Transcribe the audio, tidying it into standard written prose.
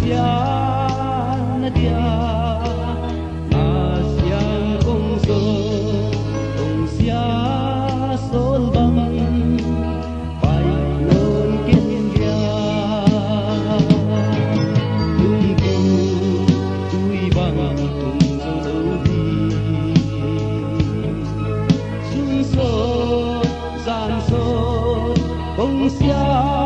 sia na dia asyang ong sia sol bang pai non ken dia tung tu tui bang tung zo di sun so zan so ong sia